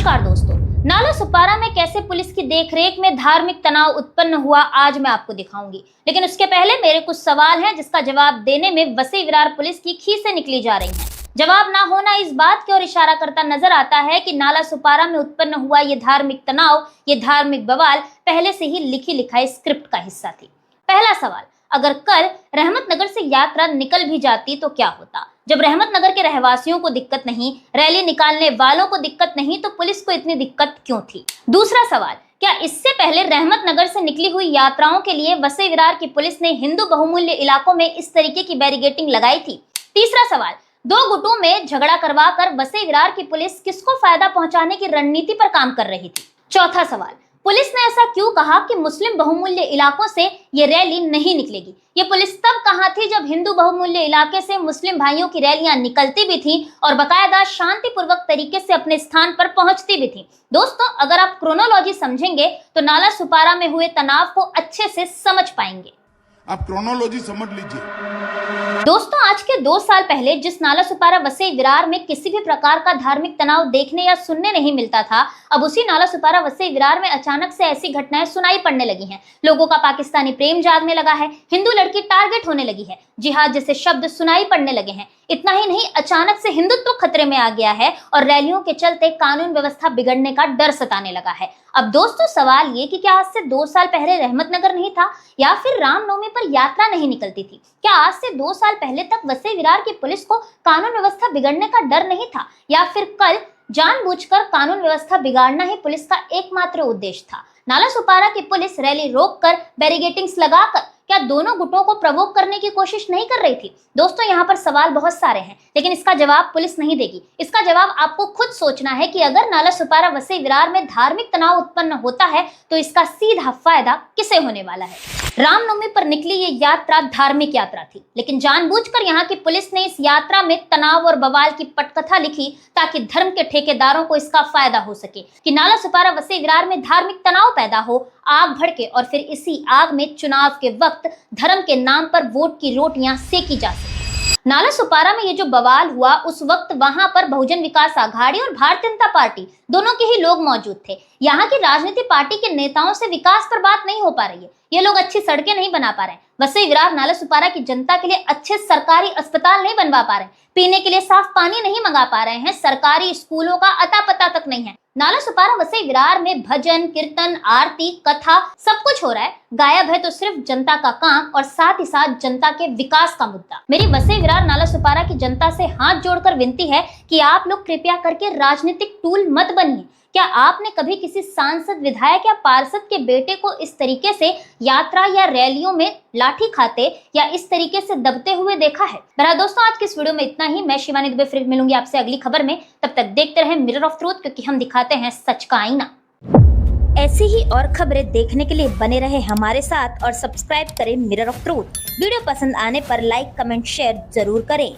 नमस्कार दोस्तों, नाला सुपारा में कैसे पुलिस की देखरेख में धार्मिक तनाव उत्पन्न हुआ आज मैं आपको दिखाऊंगी। लेकिन उसके पहले मेरे कुछ सवाल हैं जिसका जवाब देने में वसई विरार पुलिस की खीसें निकली जा रही हैं। जवाब ना होना इस बात की ओर इशारा करता नजर आता है कि नाला सुपारा में उत्पन्न हुआ ये धार्मिक तनाव, ये धार्मिक बवाल पहले से ही लिखी लिखाई स्क्रिप्ट का हिस्सा थी। पहला सवाल, अगर कल रहमतनगर से यात्रा निकल भी जाती तो क्या होता? जब रहमतनगर के रहवासियों को दिक्कत नहीं, रैली निकालने वालों को दिक्कत नहीं, तो पुलिस को इतनी दिक्कत क्यों थी? दूसरा सवाल, क्या इससे पहले रहमतनगर से निकली हुई यात्राओं के लिए वसई विरार की पुलिस ने हिंदू बहुमूल्य इलाकों में इस तरीके की बैरिकेडिंग लगाई थी? तीसरा सवाल, दो गुटों में झगड़ा करवाकर वसई विरार की पुलिस किसको फायदा पहुंचाने की रणनीति पर काम कर रही थी? चौथा सवाल, पुलिस ने ऐसा क्यों कहा कि मुस्लिम बहुमूल्य इलाकों से ये रैली नहीं निकलेगी? ये पुलिस तब कहां थी जब हिंदू बहुमूल्य इलाके से मुस्लिम भाइयों की रैलियां निकलती भी थीं और बकायदा शांतिपूर्वक तरीके से अपने स्थान पर पहुंचती भी थीं? दोस्तों, अगर आप क्रोनोलॉजी समझेंगे तो नाला सुपारा में हुए तनाव को अच्छे से समझ पाएंगे। आप क्रोनोलॉजी समझ लीजिए। दोस्तों, आज के 2 साल पहले जिस नाला सुपारा वसई विरार में किसी भी प्रकार का धार्मिक तनाव देखने या सुनने नहीं मिलता था, अब उसी नाला सुपारा वसई विरार में अचानक से ऐसी घटनाएं सुनाई पड़ने लगी हैं। लोगों का पाकिस्तानी प्रेम जागने लगा है, हिंदू लड़की टारगेट होने लगी है, जिहाद जैसे शब्द सुनाई पड़ने लगे हैं। इतना ही नहीं, अचानक से हिंदुत्व खतरे में आ गया है और रैलियों के चलते कानून व्यवस्था बिगड़ने का डर सताने लगा है। अब दोस्तों, सवाल ये कि क्या आज से 2 साल पहले रहमतनगर नहीं था या फिर रामनवमी पर यात्रा नहीं निकलती थी? क्या आज से 2 साल पहले तक वसई विरार की पुलिस को कानून व्यवस्था बिगड़ने का डर नहीं था, या फिर कल जानबूझकर कानून व्यवस्था बिगाड़ना ही पुलिस का एकमात्र उद्देश्य था? नाला सुपारा की पुलिस रैली रोककर बैरिकेडिंग्स लगाकर क्या दोनों गुटों को प्रवोक करने की कोशिश नहीं कर रही थी? दोस्तों, यहाँ पर सवाल बहुत सारे हैं, लेकिन इसका जवाब पुलिस नहीं देगी। इसका जवाब आपको खुद सोचना है कि अगर नाला सुपारा वसई विरार में धार्मिक तनाव उत्पन्न होता है तो इसका सीधा फायदा किसे होने वाला है? रामनवमी पर निकली ये यात्रा धार्मिक यात्रा थी, लेकिन जानबूझकर यहाँ की पुलिस ने इस यात्रा में तनाव और बवाल की पटकथा लिखी ताकि धर्म के ठेकेदारों को इसका फायदा हो सके कि नाला सुपारा वसई विरार में धार्मिक तनाव पैदा हो, आग भड़के और फिर इसी आग में चुनाव के वक्त धर्म के नाम पर वोट की रोटियां सेकी जा सके। नाला सुपारा में ये जो बवाल हुआ, उस वक्त वहां पर बहुजन विकास आघाड़ी और भारतीय जनता पार्टी दोनों के ही लोग मौजूद थे। यहाँ की राजनीतिक पार्टी के नेताओं से विकास पर बात नहीं हो पा रही है। ये लोग अच्छी सड़कें नहीं बना पा रहे हैं, वसई विरार नाला सुपारा की जनता के लिए अच्छे सरकारी अस्पताल नहीं बनवा पा रहे हैं, पीने के लिए साफ पानी नहीं मंगा पा रहे हैं, सरकारी स्कूलों का अता पता तक नहीं है। नाला सुपारा वसई विरार में भजन, कीर्तन, आरती, कथा सब कुछ हो रहा है, गायब है तो सिर्फ जनता का काम और साथ ही साथ जनता के विकास का मुद्दा। मेरी वसई विरार नाला सुपारा की जनता से हाथ जोड़कर विनती है कि आप लोग कृपया करके राजनीतिक टूल मत बनिए। क्या आपने कभी किसी सांसद, विधायक या पार्षद के बेटे को इस तरीके से यात्रा या रैलियों में लाठी खाते या इस तरीके से दबते हुए देखा है? बहरहाल दोस्तों, आज की इस वीडियो में इतना ही। मैं शिवानी दुबे फिर मिलूंगी आपसे अगली खबर में। तब तक देखते रहें मिरर ऑफ ट्रूथ, क्योंकि हम दिखाते हैं सच का आईना। ऐसी ही और खबरें देखने के लिए बने रहे हमारे साथ और सब्सक्राइब करें मिरर ऑफ ट्रूथ। वीडियो पसंद आने पर लाइक, कमेंट, शेयर जरूर करें।